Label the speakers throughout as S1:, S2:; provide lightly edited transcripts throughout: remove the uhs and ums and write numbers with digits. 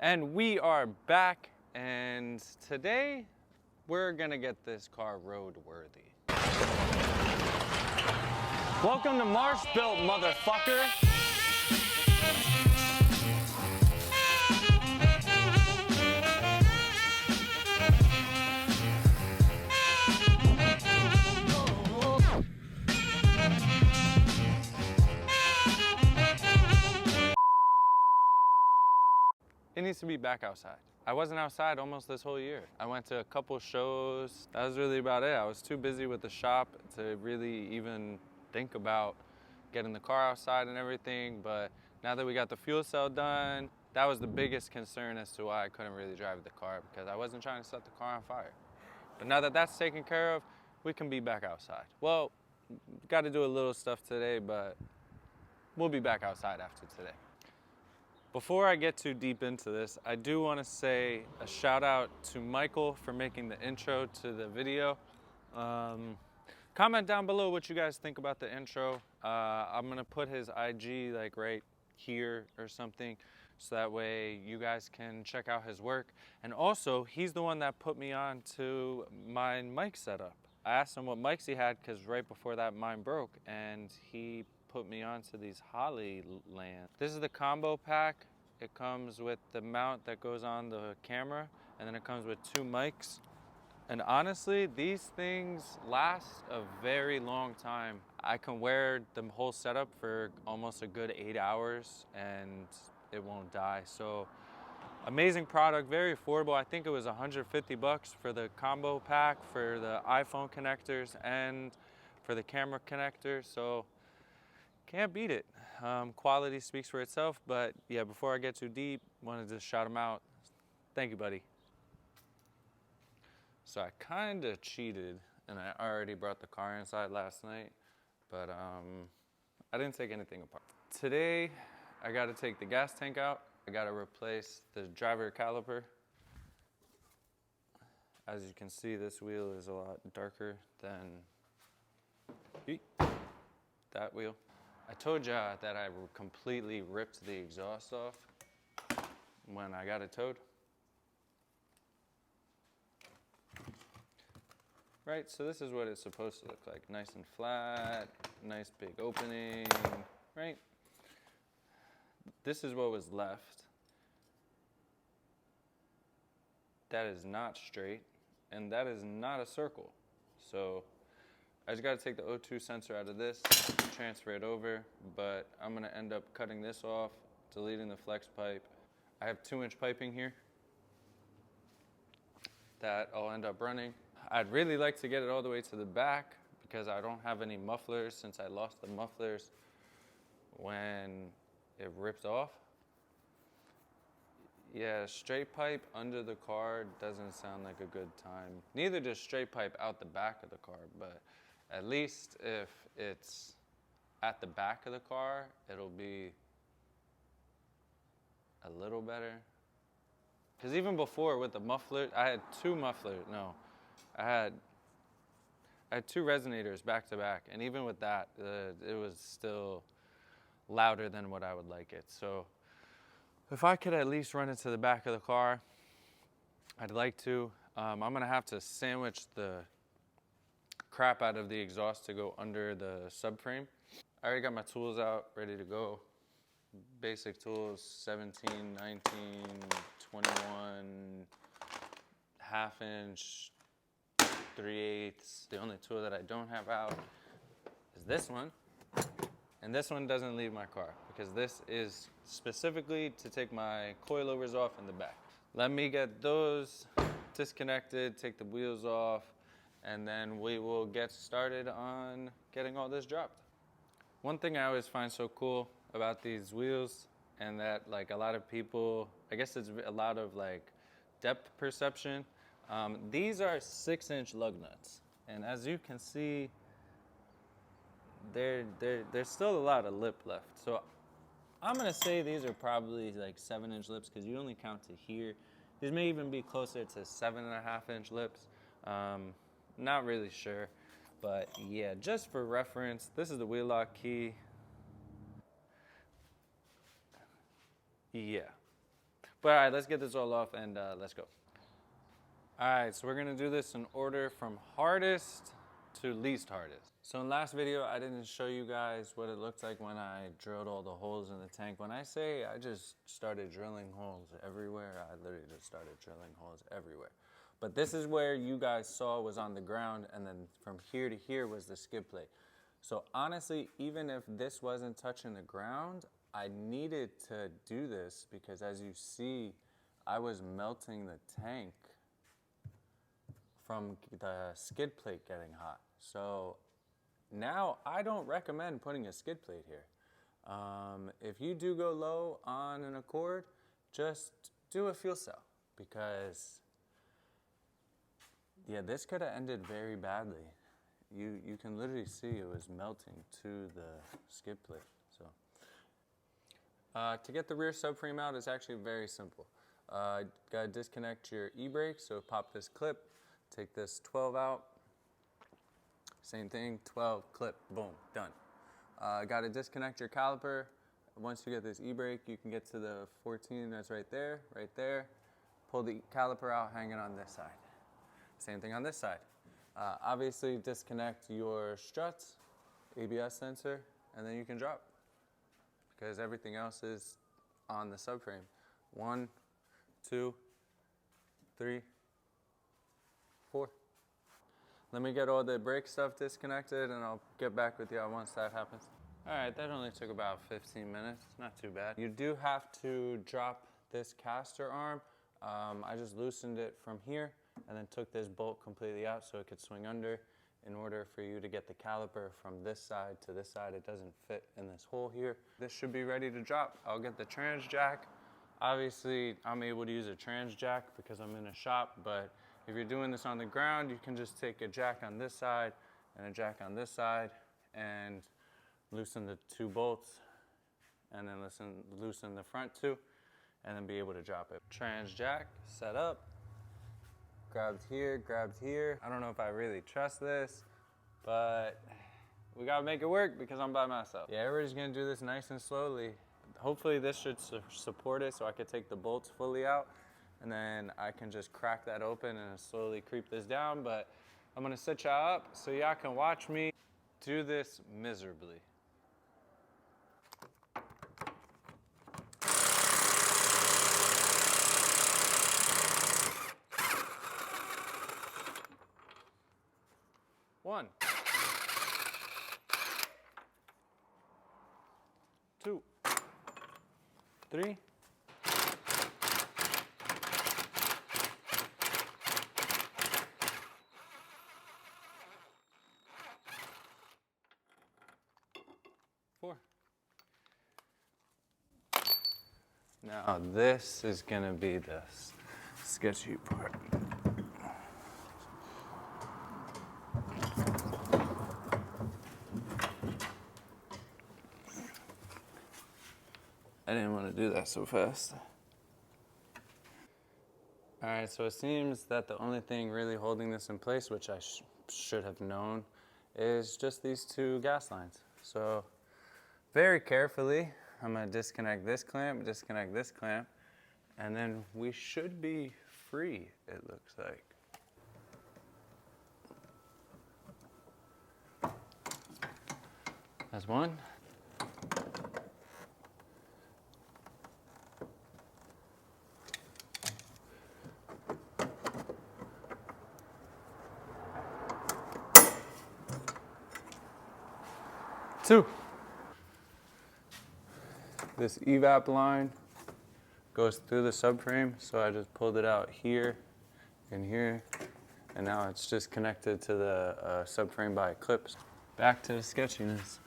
S1: And we are back, and today we're gonna get this car roadworthy. Welcome to Marsh Built, motherfucker. It needs to be back outside. I wasn't outside almost this whole year. I went to a couple shows. That was really about it. I was too busy with the shop to really even think about getting the car outside and everything. But now that we got the fuel cell done, that was the biggest concern as to why I couldn't really drive the car, because I wasn't trying to set the car on fire. But now that that's taken care of, we can be back outside. Well, got to do a little stuff today, but we'll be back outside after today. Before I get too deep into this, I do want to say a shout out to Michael for making the intro to the video. Comment down below what you guys think about the intro. I'm gonna put his IG like right here or something, so that way you guys can check out his work. And also, he's the one that put me on to my mic setup. I asked him what mics he had, because right before that mine broke, and he put me onto these Hollyland. This is the combo pack. It comes with the mount that goes on the camera, and then it comes with 2 mics. And honestly, these things last a very long time. I can wear the whole setup for almost a good 8 hours and it won't die. So amazing product, very affordable. I think it was 150 bucks for the combo pack, for the iPhone connectors and for the camera connector. So can't beat it. Quality speaks for itself. But yeah, before I get too deep, wanted to shout him out. Thank you, buddy. So I kind of cheated, and I already brought the car inside last night, but I didn't take anything apart. Today, I got to take the gas tank out. I got to replace the driver caliper. As you can see, this wheel is a lot darker than that wheel. I told ya that I completely ripped the exhaust off when I got it towed. Right, so this is what it's supposed to look like. Nice and flat, nice big opening, right? This is what was left. That is not straight, and that is not a circle. So I just gotta take the O2 sensor out of this, transfer it over, but I'm gonna end up cutting this off, deleting the flex pipe. I have 2-inch piping here that I'll end up running. I'd really like to get it all the way to the back, because I don't have any mufflers since I lost the mufflers when it ripped off. Yeah, straight pipe under the car doesn't sound like a good time. Neither does straight pipe out the back of the car, but at least if it's at the back of the car, it'll be a little better. Because even before with the muffler, I had 2 mufflers, no. I had 2 resonators back to back, and even with that, it was still louder than what I would like it. So if I could at least run it to the back of the car, I'd like to. I'm gonna have to sandwich the crap out of the exhaust to go under the subframe. I already got my tools out, ready to go. Basic tools, 17, 19, 21, 1/2 inch, 3/8. The only tool that I don't have out is this one. And this one doesn't leave my car, because this is specifically to take my coilovers off in the back. Let me get those disconnected, take the wheels off, and then we will get started on getting all this dropped. One thing I always find so cool about these wheels, and that like a lot of people, I guess it's a lot of like depth perception. These are 6-inch lug nuts, and as you can see, there's still a lot of lip left. So I'm gonna say these are probably like 7-inch lips, because you only count to here. These may even be closer to 7.5-inch lips. Not really sure, but yeah, just for reference, this is the wheel lock key. Yeah. But all right, let's get this all off and let's go. All right, so we're gonna do this in order from hardest to least hardest. So in last video, I didn't show you guys what it looked like when I drilled all the holes in the tank. When I say I just started drilling holes everywhere, I literally just started drilling holes everywhere. But this is where you guys saw was on the ground, and then from here to here was the skid plate. So honestly, even if this wasn't touching the ground, I needed to do this because as you see, I was melting the tank from the skid plate getting hot. So now I don't recommend putting a skid plate here. If you do go low on an Accord, just do a fuel cell because yeah, this could have ended very badly. You can literally see it was melting to the skid plate. So to get the rear subframe out is actually very simple. Gotta disconnect your e-brake, so pop this clip, take this 12 out, same thing, 12, clip, boom, done. Gotta disconnect your caliper. Once you get this e-brake, you can get to the 14 that's right there, pull the caliper out, hang it on this side. Same thing on this side. Obviously disconnect your struts, ABS sensor, and then you can drop because everything else is on the subframe. 1, 2, 3, 4. Let me get all the brake stuff disconnected and I'll get back with you once that happens. All right, that only took about 15 minutes, not too bad. You do have to drop this caster arm. I just loosened it from here and then took this bolt completely out so it could swing under. In order for you to get the caliper from this side to this side, it doesn't fit in this hole here. This should be ready to drop. I'll get the trans jack. Obviously, I'm able to use a trans jack because I'm in a shop, but if you're doing this on the ground, you can just take a jack on this side and a jack on this side and loosen the 2 bolts and then loosen the front 2 and then be able to drop it. Trans jack set up. Grabbed here. I don't know if I really trust this, but we gotta make it work because I'm by myself. Yeah, everybody's gonna do this nice and slowly. Hopefully this should support it so I could take the bolts fully out and then I can just crack that open and slowly creep this down. But I'm gonna set y'all up so y'all can watch me do this miserably. One, 2, 3. 4. Now this is gonna be the sketchy part. I didn't want to do that so fast. All right, so it seems that the only thing really holding this in place, which I should have known, is just these 2 gas lines. So very carefully, I'm gonna disconnect this clamp, and then we should be free, it looks like. That's 1. 2. This evap line goes through the subframe, so I just pulled it out here and here, and now it's just connected to the subframe by clips. Back to the sketchiness.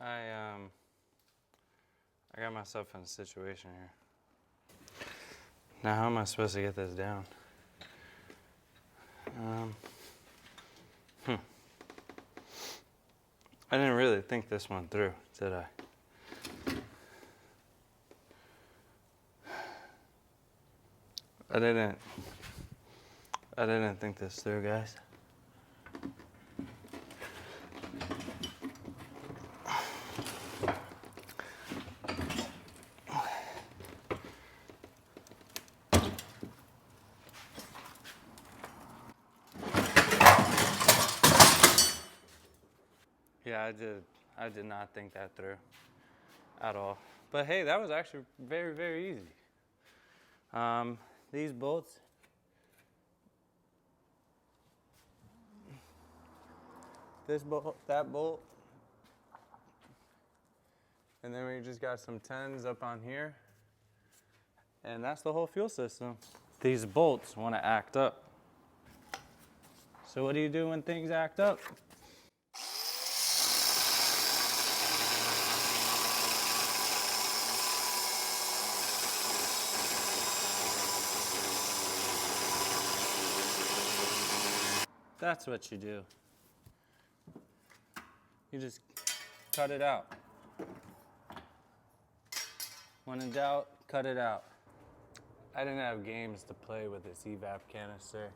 S1: I got myself in a situation here. Now how am I supposed to get this down? I didn't really think this one through, did I? I didn't think this through, guys. Yeah, I did not think that through at all. But hey, that was actually very, very easy. These bolts, this bolt, that bolt, and then we just got some 10s up on here, and that's the whole fuel system. These bolts want to act up. So what do you do when things act up? That's what you do. You just cut it out. When in doubt, cut it out. I didn't have games to play with this evap canister.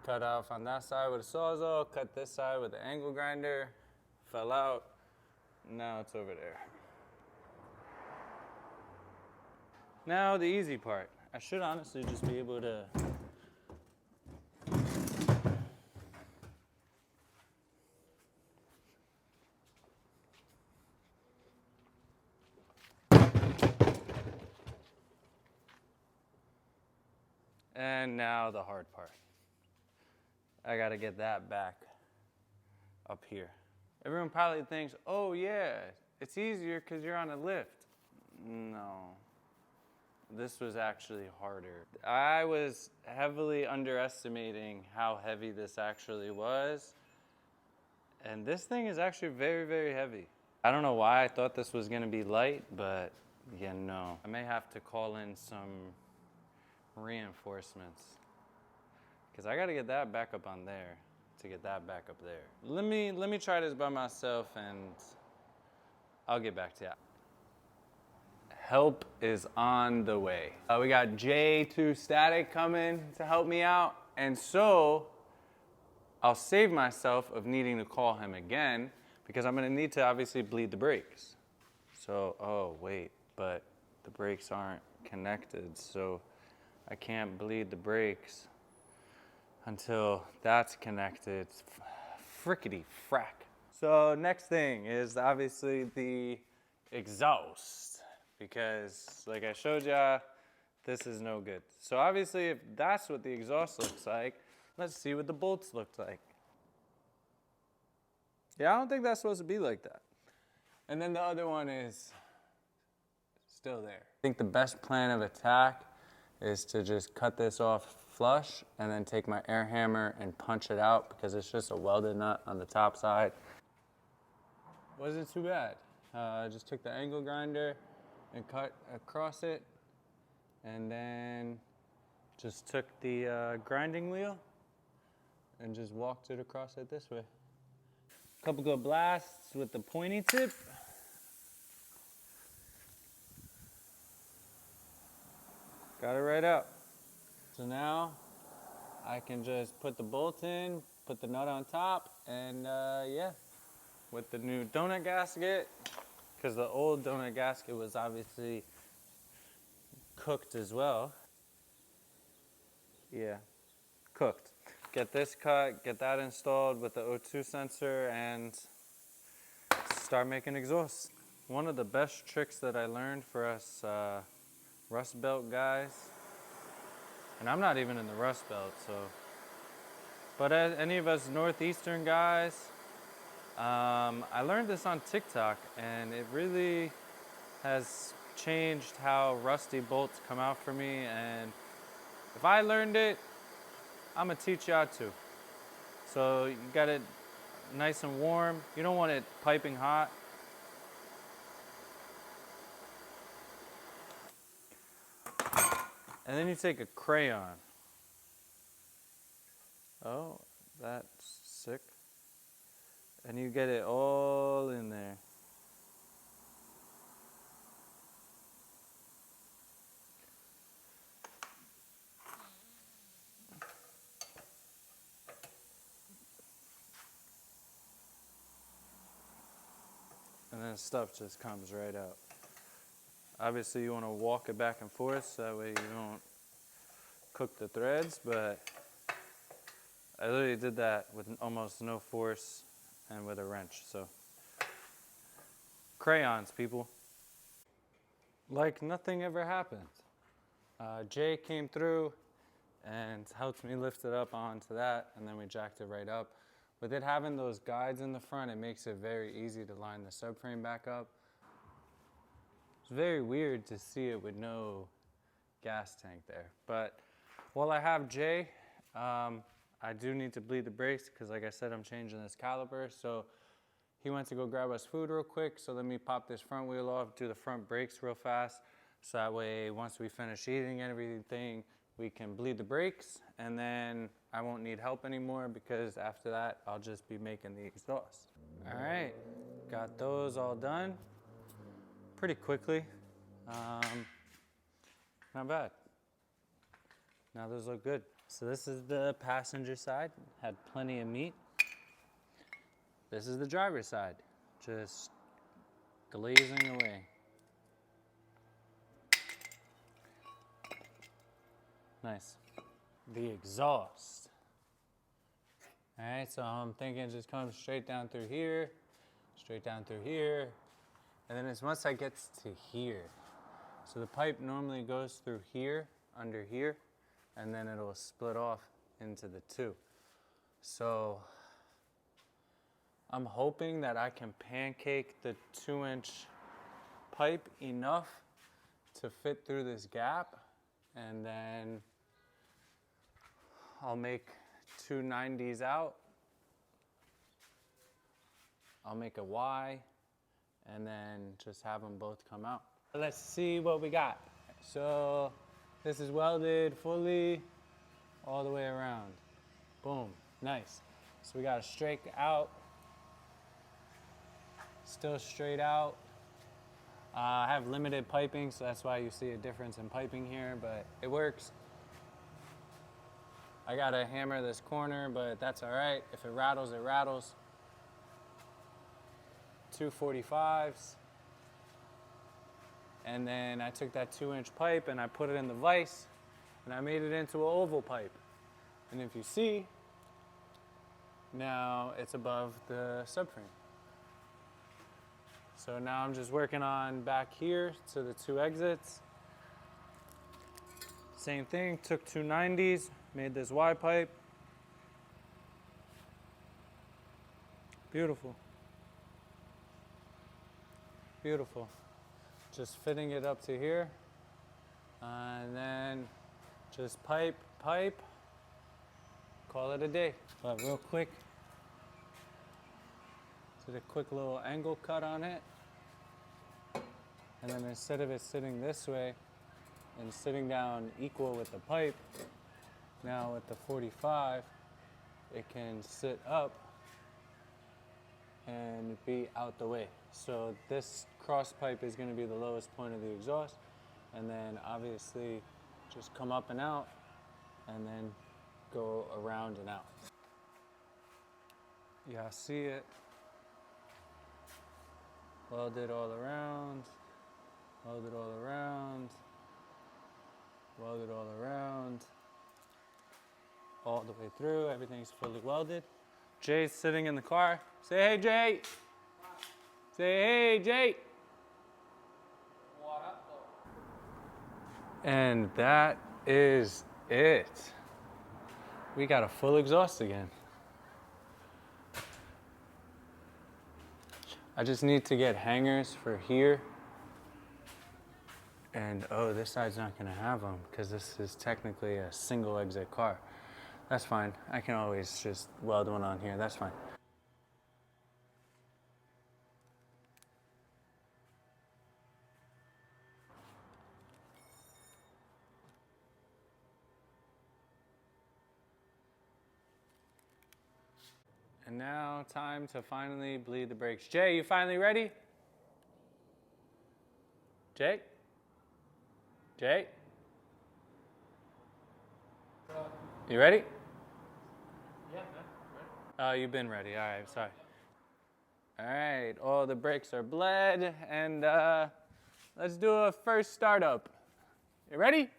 S1: Cut off on that side with a Sawzall, cut this side with an angle grinder, fell out, now it's over there. Now the easy part. I should honestly just be able to and now the hard part. I gotta get that back up here. Everyone probably thinks, oh yeah, it's easier because you're on a lift. No, this was actually harder. I was heavily underestimating how heavy this actually was. And this thing is actually very, very heavy. I don't know why I thought this was gonna be light, but yeah, no. I may have to call in some reinforcements because I got to get that back up on there to get that back up there. Let me try this by myself and I'll get back to you. Help is on the way. We got J2 Static coming to help me out, and so I'll save myself of needing to call him again because I'm gonna need to obviously bleed the brakes. So, oh wait, but the brakes aren't connected, so I can't bleed the brakes until that's connected. Frickety frack. So next thing is obviously the exhaust, because like I showed ya, this is no good. So obviously if that's what the exhaust looks like, let's see what the bolts look like. Yeah, I don't think that's supposed to be like that. And then the other one is still there. I think the best plan of attack is to just cut this off flush and then take my air hammer and punch it out because it's just a welded nut on the top side. Wasn't too bad. I just took the angle grinder and cut across it, and then just took the grinding wheel and just walked it across it this way. Couple good blasts with the pointy tip. Got it right out. So now I can just put the bolt in, put the nut on top, and yeah, with the new donut gasket, because the old donut gasket was obviously cooked as well. Yeah, cooked. Get this cut, get that installed with the O2 sensor, and start making exhaust. One of the best tricks that I learned for us Rust Belt guys, and I'm not even in the Rust Belt, so, but as any of us Northeastern guys, I learned this on TikTok, and it really has changed how rusty bolts come out for me, and if I learned it, I'm gonna teach y'all too. So you got it nice and warm. You don't want it piping hot, And then you take a crayon. Oh, that's sick. And you get it all in there. And then stuff just comes right out. Obviously you want to walk it back and forth so that way you don't cook the threads, but I literally did that with almost no force and with a wrench. So crayons, people. Like nothing ever happened. Jay came through and helped me lift it up onto that, and then we jacked it right up. With it having those guides in the front, it makes it very easy to line the subframe back up. It's very weird to see it with no gas tank there. But while I have Jay, I do need to bleed the brakes because like I said, I'm changing this caliper. So he went to go grab us food real quick. So let me pop this front wheel off, do the front brakes real fast. So that way, once we finish eating and everything, we can bleed the brakes, and then I won't need help anymore because after that, I'll just be making the exhaust. All right, got those all done pretty quickly. Not bad. Now those look good. So this is the passenger side, had plenty of meat. This is the driver's side, just glazing away. Nice. The exhaust. All right, so I'm thinking it just comes straight down through here, and then it's once I get to here. So the pipe normally goes through here, under here, and then it'll split off into the two. So I'm hoping that I can pancake the 2-inch pipe enough to fit through this gap, and then I'll make 2 90s out. I'll make a Y, and then just have them both come out. Let's see what we got. So this is welded fully all the way around. Boom, nice. So we got a straight out, still straight out. I have limited piping, so that's why you see a difference in piping here, but it works. I gotta hammer this corner, but that's all right. If it rattles, it rattles. 2 45s. And then I took that 2-inch pipe and I put it in the vise and I made it into an oval pipe. And if you see, now it's above the subframe. So now I'm just working on back here to the 2 exits. Same thing, took 2 90s, made this Y pipe. Beautiful. Beautiful. Just fitting it up to here. And then just pipe, call it a day. But real quick, did a quick little angle cut on it. And then instead of it sitting this way and sitting down equal with the pipe, now with the 45, it can sit up and be out the way. So this cross pipe is going to be the lowest point of the exhaust, and then obviously just come up and out and then go around and out. Yeah, I see it. Welded all around, welded all around, welded all around, all the way through. Everything's fully welded. Jay's sitting in the car. Say hey, Jay. Say hey, Jay. What up, though? And that is it. We got a full exhaust again. I just need to get hangers for here. And oh, this side's not gonna have them because this is technically a single exit car. That's fine. I can always just weld one on here. That's fine. And now time to finally bleed the brakes. Jay, you finally ready? Jay? Jay? You ready?
S2: Yeah, man. Ready?
S1: Oh, you've been ready. All right, sorry. All right, all the brakes are bled, and let's do a first startup. You ready?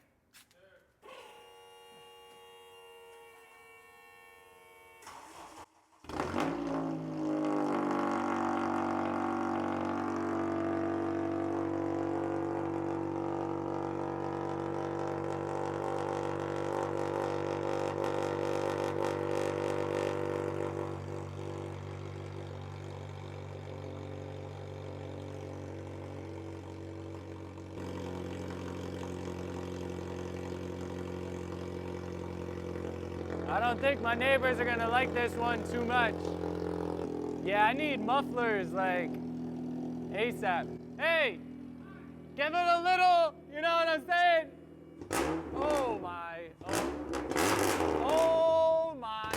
S1: I don't think my neighbors are gonna like this one too much. Yeah, I need mufflers like ASAP. Hey, give it a little, you know what I'm saying? Oh my, oh my,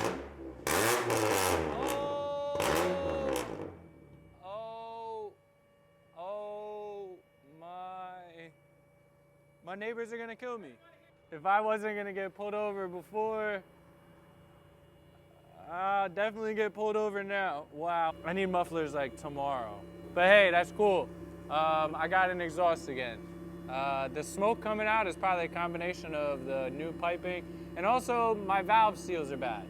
S1: oh my. My neighbors are gonna kill me. If I wasn't gonna get pulled over before, I'll definitely get pulled over now. Wow. I need mufflers like tomorrow. But hey, that's cool. I got an exhaust again. The smoke coming out is probably a combination of the new piping, and also my valve seals are bad.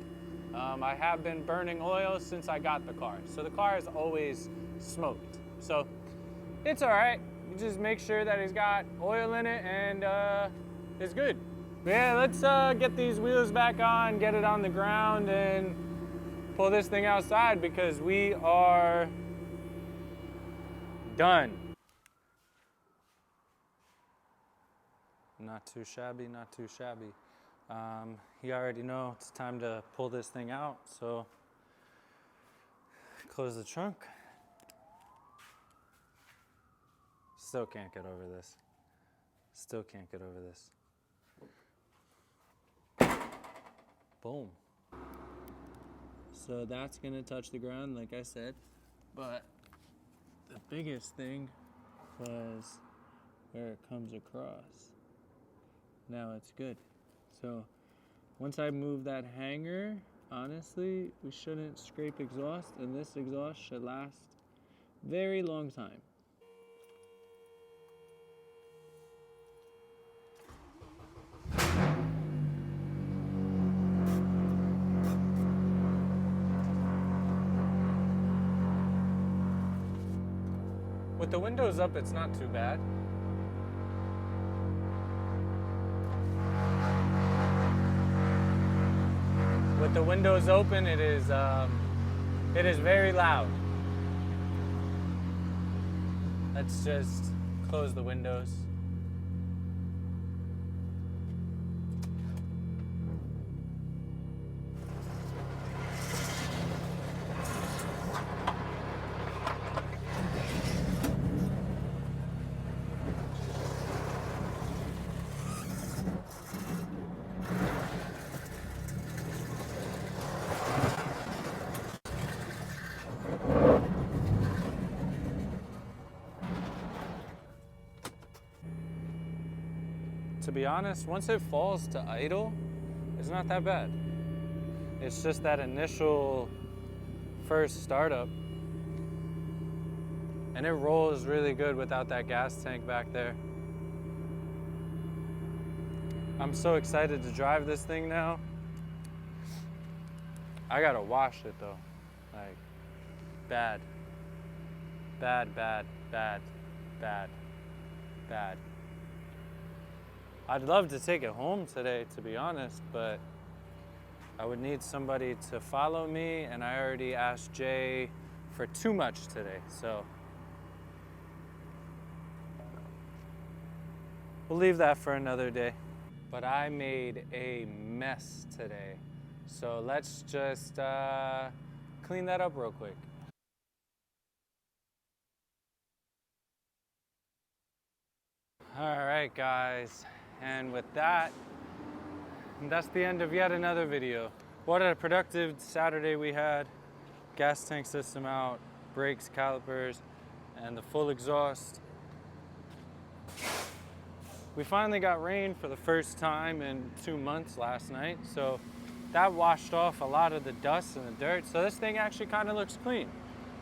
S1: I have been burning oil since I got the car. So the car is always smoked. So it's all right. You just make sure that it's got oil in it and it's good. Yeah, let's get these wheels back on, get it on the ground, and pull this thing outside because we are done. Not too shabby, not too shabby. You already know it's time to pull this thing out, so close the trunk. Still can't get over this. Still can't get over this. Boom. So that's gonna touch the ground, like I said, but the biggest thing was where it comes across. Now it's good. So once I move that hanger, honestly, we shouldn't scrape exhaust, and this exhaust should last very long time. With the windows up, it's not too bad. With the windows open, it is very loud. Let's just close the windows. To be honest, once it falls to idle, it's not that bad. It's just that initial first startup. And it rolls really good without that gas tank back there. I'm so excited to drive this thing now. I gotta wash it though. Like, bad. Bad, bad, bad, bad, bad. I'd love to take it home today, to be honest, but I would need somebody to follow me, and I already asked Jay for too much today, so we'll leave that for another day. But I made a mess today, so let's just clean that up real quick. All right, guys. And with that, that's the end of yet another video. What a productive Saturday we had. gas tank system out, brakes, calipers, and the full exhaust. We finally got rain for the first time in 2 months last night, so that washed off a lot of the dust and the dirt. So this thing actually kind of looks clean.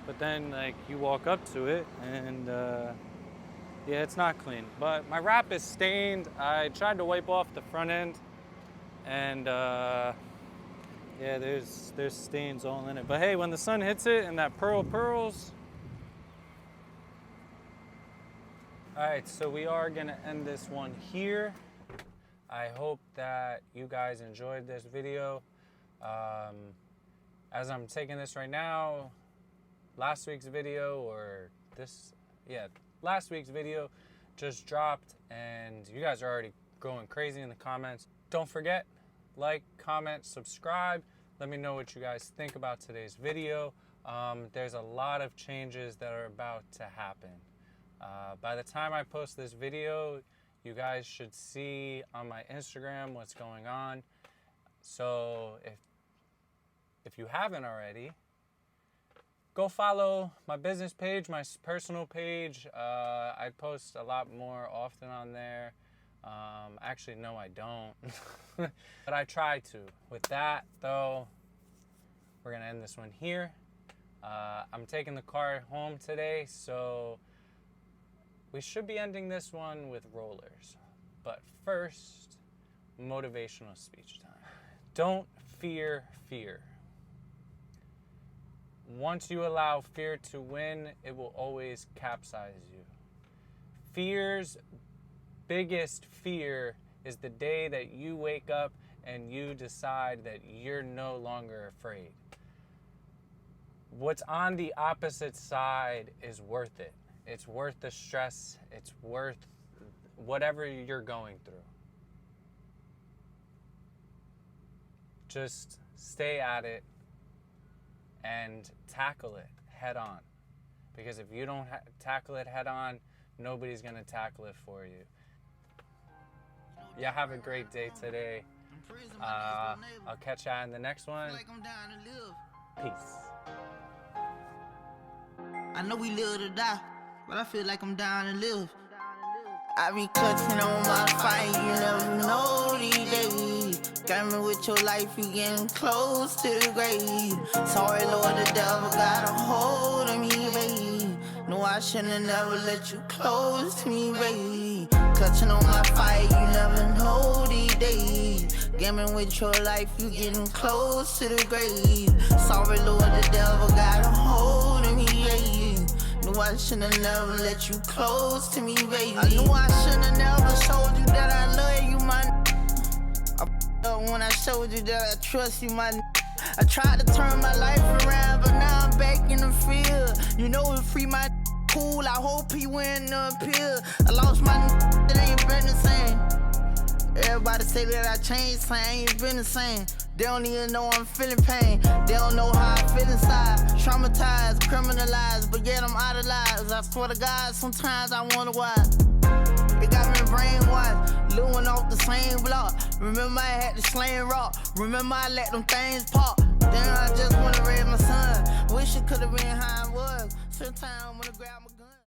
S1: But then like you walk up to it and yeah, it's not clean. But my wrap is stained. I tried to wipe off the front end and yeah, there's stains all in it. But hey, when the sun hits it and that pearls. All right, so we are gonna end this one here. I hope that you guys enjoyed this video. As I'm taking this right now, last week's video just dropped and you guys are already going crazy in the comments. Don't forget, like, comment, subscribe. Let me know what you guys think about today's video. There's a lot of changes that are about to happen. By the time I post this video, you guys should see on my Instagram what's going on. So if you haven't already, go follow my business page, my personal page. I post a lot more often on there. Actually, no, I don't. But I try to. With that, though, we're going to end this one here. I'm taking the car home today, so we should be ending this one with rollers. But first, motivational speech time. Don't fear fear. Once you allow fear to win, it will always capsize you. Fear's biggest fear is the day that you wake up and you decide that you're no longer afraid. What's on the opposite side is worth it. It's worth the stress. It's worth whatever you're going through. Just stay at it and tackle it head on. Because if you don't tackle it head on, nobody's going to tackle it for you. Yeah, have a great day today. I'll catch you in the next one. Peace.
S3: I know we live to die, but I feel like I'm down to live. I be clutching on my fight, you never know these days. Got me with your life, you getting close to the grave. Sorry, Lord, the devil got a hold of me, babe. No, I shouldn't never let you close to me, babe. Clutching on my fight, you never know these days. Gaming with your life, you getting close to the grave. Sorry, Lord, the devil got a hold of me, babe. Knew I should've never let you close to me, baby. I knew I should've never showed you that I love you, my I f***ed up when I showed you that I trust you, my I tried to turn my life around, but now I'm back in the field. You know it free my cool, I hope he win the appeal. I lost my it ain't been the same. Everybody say that I changed, I ain't been the same. They don't even know I'm feeling pain. They don't know how I feel inside. Traumatized, criminalized, but yet I'm out of lives. I swear to God, sometimes I wonder why. It got me brainwashed, living off the same block. Remember I had the slang rock. Remember I let them things pop. Then I just wanna raise my son. Wish it could've been how I was. Sometimes I wanna grab my gun.